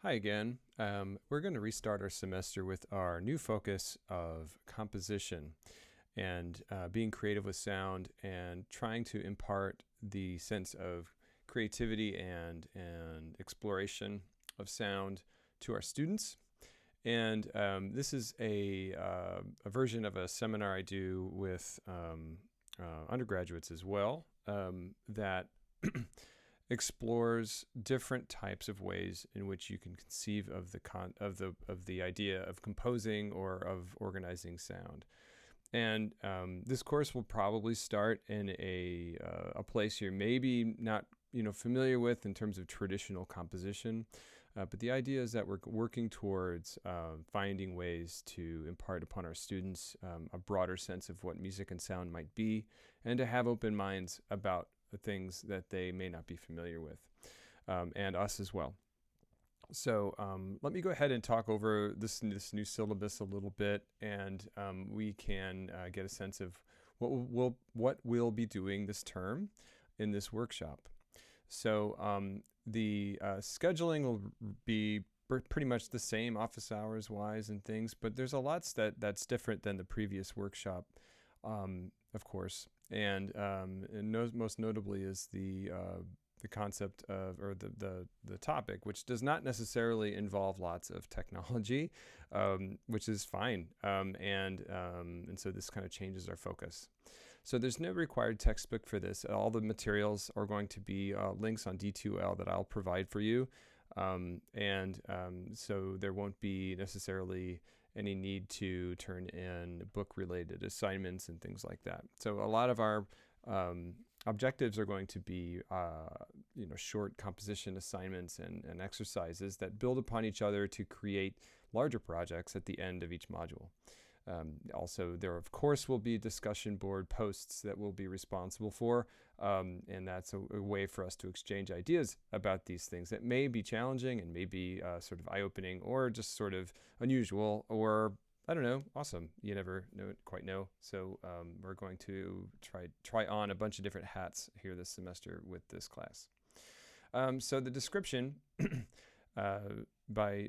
Hi again. We're going to restart our semester with our new focus of composition and being creative with sound and trying to impart the sense of creativity and exploration of sound to our students. And this is a version of a seminar I do with undergraduates as well that explores different types of ways in which you can conceive of the idea of composing or of organizing sound. And this course will probably start in a place you're maybe not familiar with in terms of traditional composition, but the idea is that we're working towards finding ways to impart upon our students a broader sense of what music and sound might be, and to have open minds about the things that they may not be familiar with, and us as well. So let me go ahead and talk over this new syllabus a little bit, and we can get a sense of what we'll be doing this term in this workshop. So the scheduling will be pretty much the same office hours wise and things, but there's a lot that's different than the previous workshop, of course. And most notably is the concept of, or the topic, which does not necessarily involve lots of technology, which is fine. And so this kind of changes our focus. So there's no required textbook for this. All the materials are going to be links on D2L that I'll provide for you. So there won't be necessarily any need to turn in book-related assignments and things like that. So a lot of our objectives are going to be, short composition assignments and exercises that build upon each other to create larger projects at the end of each module. Also, there, of course, will be discussion board posts that we'll be responsible for, and that's a way for us to exchange ideas about these things that may be challenging and may be sort of eye-opening or just sort of unusual or, I don't know, awesome. You never quite know. So we're going to try on a bunch of different hats here this semester with this class. So the description, if I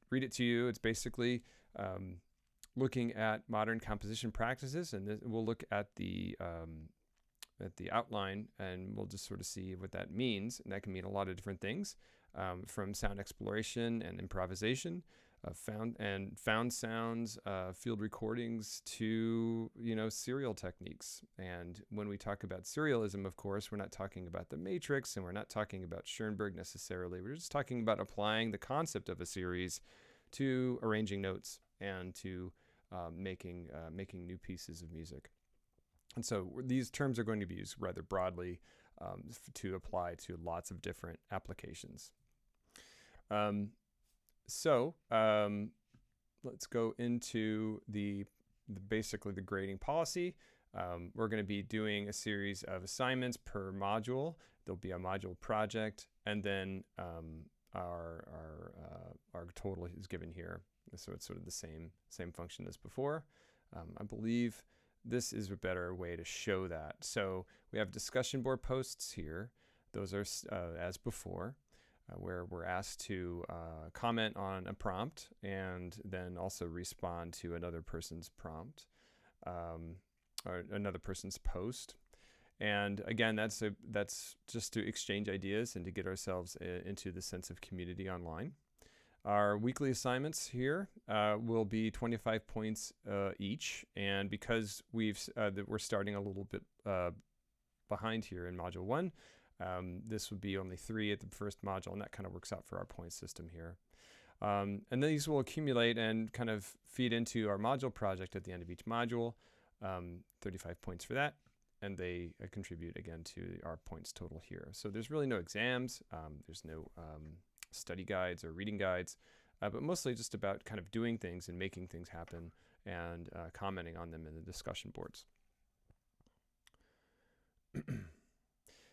read it to you, it's basically looking at modern composition practices, and we'll look at the outline, and we'll just sort of see what that means. And that can mean a lot of different things, from sound exploration and improvisation, found sounds, field recordings, to serial techniques. And when we talk about serialism, of course, we're not talking about the matrix, and we're not talking about Schoenberg necessarily. We're just talking about applying the concept of a series to arranging notes and to making new pieces of music. And so these terms are going to be used rather broadly to apply to lots of different applications. So let's go into basically the grading policy. We're going to be doing a series of assignments per module. There'll be a module project, and then our total is given here. So it's sort of the same function as before. I believe this is a better way to show that. So we have discussion board posts here. Those are as before, where we're asked to comment on a prompt and then also respond to another person's prompt, or another person's post. And again, that's just to exchange ideas and to get ourselves into the sense of community online. Our weekly assignments here will be 25 points each, and because we're starting a little bit behind here in Module 1, this would be only 3 at the first module, and that kind of works out for our point system here. And these will accumulate and kind of feed into our module project at the end of each module, 35 points for that, and they contribute again to our points total here. So there's really no exams, there's no study guides or reading guides, but mostly just about kind of doing things and making things happen and commenting on them in the discussion boards.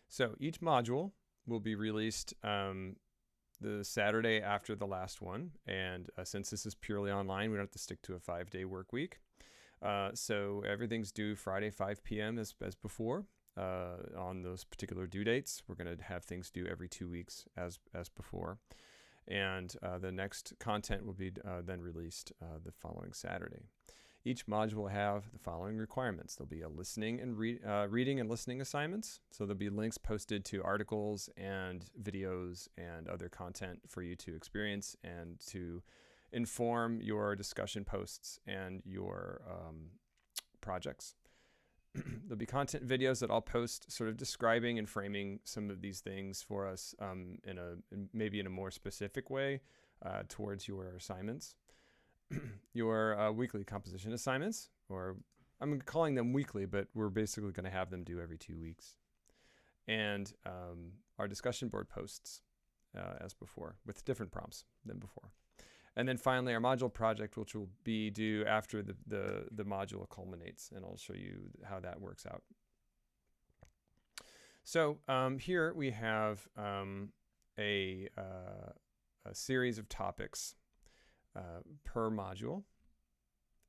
So each module will be released the Saturday after the last one, and since this is purely online, we don't have to stick to a 5-day work week. So everything's due Friday 5 p.m. as before. On those particular due dates, we're going to have things due every 2 weeks as before. and the next content will be then released the following Saturday. Each module will have the following requirements. There'll be a listening and reading and listening assignments. So there'll be links posted to articles and videos and other content for you to experience and to inform your discussion posts and your projects. There'll be content videos that I'll post sort of describing and framing some of these things for us maybe in a more specific way towards your assignments. Your weekly composition assignments, or I'm calling them weekly, but we're basically going to have them due every 2 weeks. And our discussion board posts as before, with different prompts than before. And then finally, our module project, which will be due after the module culminates, and I'll show you how that works out. So here we have a series of topics per module.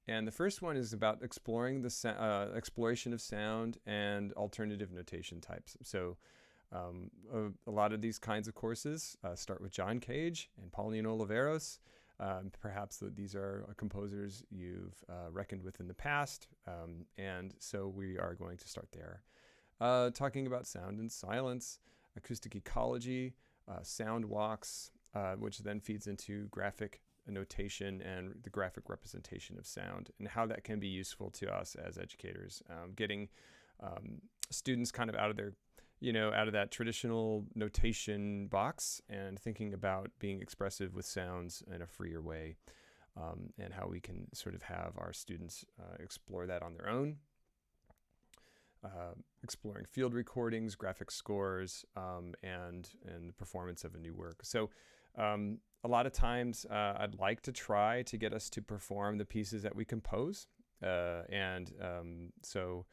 And the first one is about exploring the exploration of sound and alternative notation types. So a lot of these kinds of courses start with John Cage and Pauline Oliveros. Perhaps these are composers you've reckoned with in the past, and so we are going to start there. Talking about sound and silence, acoustic ecology, sound walks, which then feeds into graphic notation and the graphic representation of sound, and how that can be useful to us as educators, getting students kind of out of that traditional notation box and thinking about being expressive with sounds in a freer way, and how we can sort of have our students explore that on their own, exploring field recordings, graphic scores, and the performance of a new work. So a lot of times I'd like to try to get us to perform the pieces that we compose, so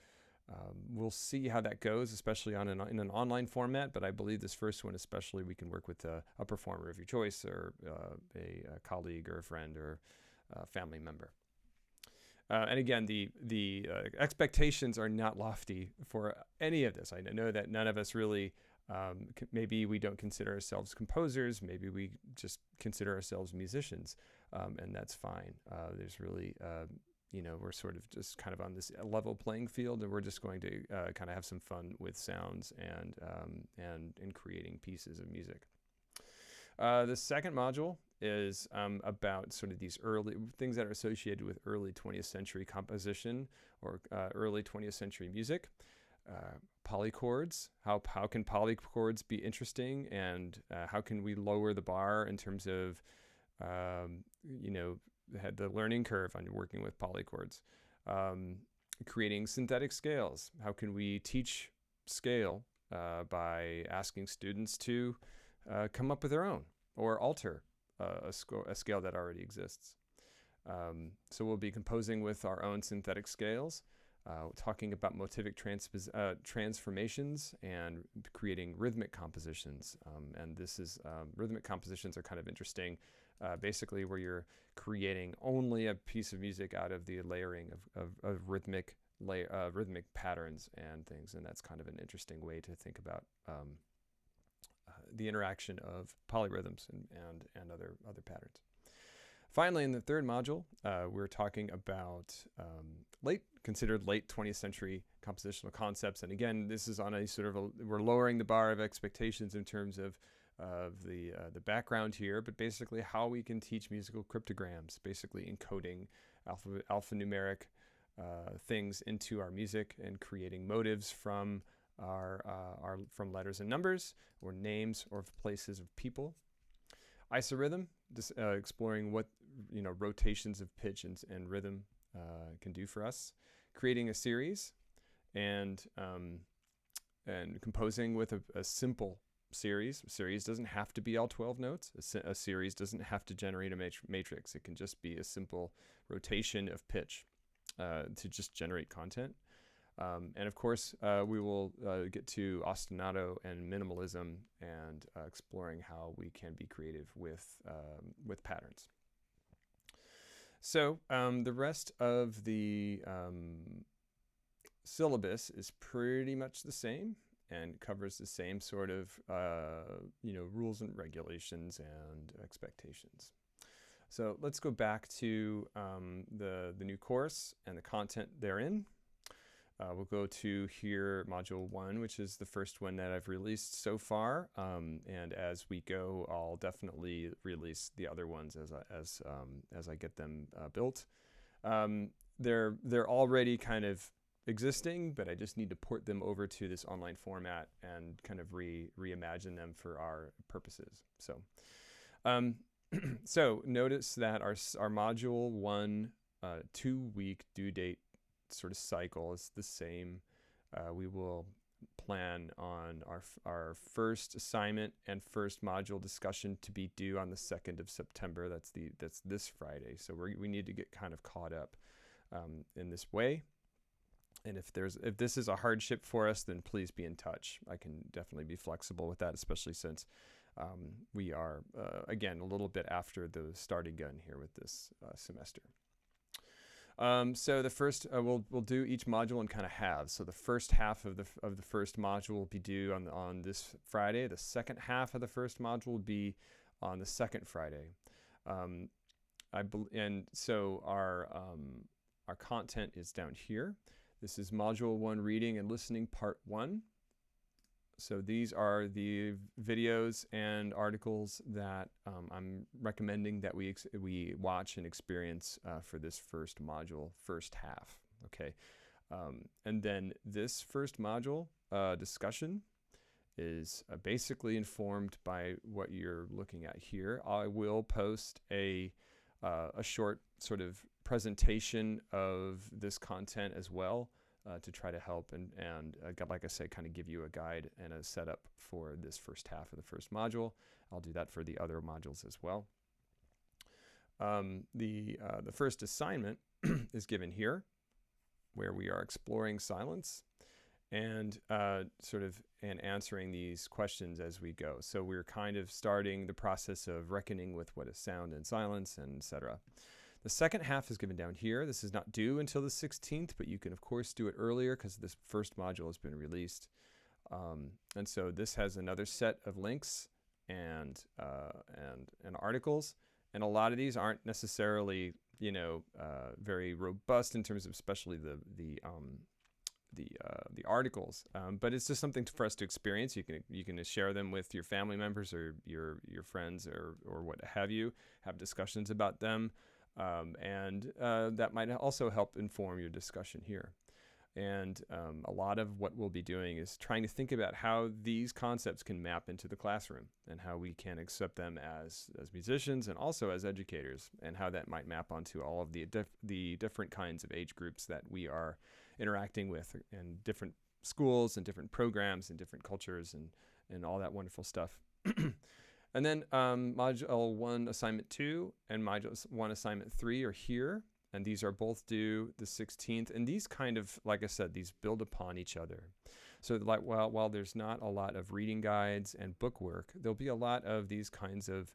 we'll see how that goes, especially in an online format. But I believe this first one especially, we can work with a performer of your choice, or a colleague or a friend or a family member. And again, the expectations are not lofty for any of this. I know that none of us really, maybe we don't consider ourselves composers, maybe we just consider ourselves musicians, and that's fine. There's really, we're sort of just kind of on this level playing field, and we're just going to kind of have some fun with sounds and in creating pieces of music. The second module is about sort of these early things that are associated with early 20th century composition, or early 20th century music. Polychords, how can polychords be interesting, and how can we lower the bar in terms of the learning curve on working with polychords. Creating synthetic scales, how can we teach scale by asking students to come up with their own or alter a scale that already exists. So we'll be composing with our own synthetic scales, talking about motivic transformations, and creating rhythmic compositions. And this is rhythmic compositions are kind of interesting, basically where you're creating only a piece of music out of the layering of rhythmic patterns and things. And that's kind of an interesting way to think about the interaction of polyrhythms and other patterns. Finally, in the third module, we're talking about considered late 20th century compositional concepts. And again, this is on a sort of we're lowering the bar of expectations in terms of the background here, but basically how we can teach musical cryptograms, basically encoding alphanumeric things into our music and creating motives from from letters and numbers, or names, or places of people. Isorhythm, exploring what rotations of pitch and rhythm can do for us. Creating a series, and composing with a simple series. A series doesn't have to be all 12 notes. A series doesn't have to generate a matrix. It can just be a simple rotation of pitch to just generate content. And of course, we will get to ostinato and minimalism, and exploring how we can be creative with patterns. So the rest of the syllabus is pretty much the same. and covers the same sort of rules and regulations and expectations. So let's go back to the new course and the content therein. We'll go to here Module 1, which is the first one that I've released so far. And as we go, I'll definitely release the other ones as I get them built. They're already kind of existing, but I just need to port them over to this online format and kind of reimagine them for our purposes. So, so notice that our Module 1 2-week due date sort of cycle is the same. We will plan on our first assignment and first module discussion to be due on the 2nd of September. That's this Friday. So we need to get kind of caught up in this way. And if this is a hardship for us, then please be in touch. I can definitely be flexible with that, especially since we are again a little bit after the starting gun here with this semester. So the first we'll do each module in kind of halves. So the first half of the first module will be due on this Friday. The second half of the first module will be on the second Friday. And so our content is down here. This is Module 1 Reading and Listening Part 1. So these are the videos and articles that I'm recommending that we watch and experience for this first module, first half. Okay, and then this first module discussion is basically informed by what you're looking at here. I will post a short sort of presentation of this content as well. To try to help and like I said, kind of give you a guide and a setup for this first half of the first module. I'll do that for the other modules as well. The first assignment is given here, where we are exploring silence and and answering these questions as we go. So we're kind of starting the process of reckoning with what is sound and silence, and etc. The second half is given down here. This is not due until the 16th, but you can of course do it earlier because this first module has been released. And so this has another set of links and articles, and a lot of these aren't necessarily very robust in terms of especially the articles, but it's just something for us to experience. You can share them with your family members or your friends or what have you. Have discussions about them. And that might also help inform your discussion here. And a lot of what we'll be doing is trying to think about how these concepts can map into the classroom and how we can accept them as musicians and also as educators, and how that might map onto all of the different kinds of age groups that we are interacting with in different schools and different programs and different cultures and all that wonderful stuff. And then Module 1 Assignment 2 and Module 1 Assignment 3 are here, and these are both due the 16th. And these kind of, like I said, these build upon each other. So like while there's not a lot of reading guides and book work, there'll be a lot of these kinds of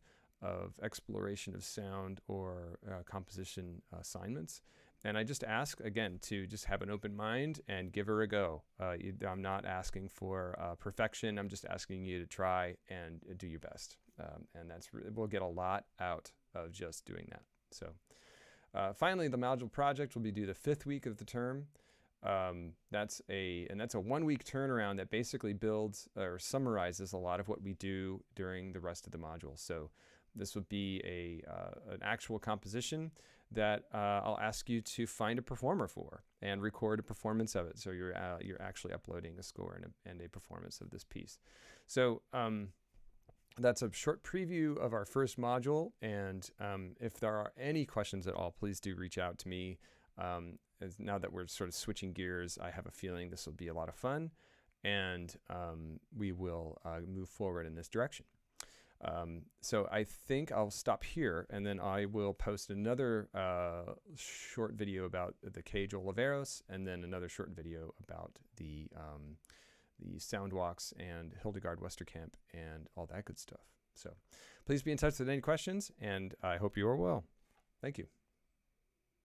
exploration of sound or composition assignments. And I just ask, again, to just have an open mind and give her a go. I'm not asking for perfection. I'm just asking you to try and do your best. And we'll get a lot out of just doing that. So finally, the module project will be due the 5th week of the term. That's a 1-week turnaround that basically builds or summarizes a lot of what we do during the rest of the module. So this would be an actual composition that I'll ask you to find a performer for and record a performance of it. So you're actually uploading a score and a performance of this piece. So that's a short preview of our first module. And if there are any questions at all, please do reach out to me. As now that we're sort of switching gears, I have a feeling this will be a lot of fun, and we will move forward in this direction. So I think I'll stop here, and then I will post another short video about the Cage Oliveros, and then another short video about the sound walks and Hildegard Westerkamp and all that good stuff. So please be in touch with any questions, and I hope you are well. Thank you.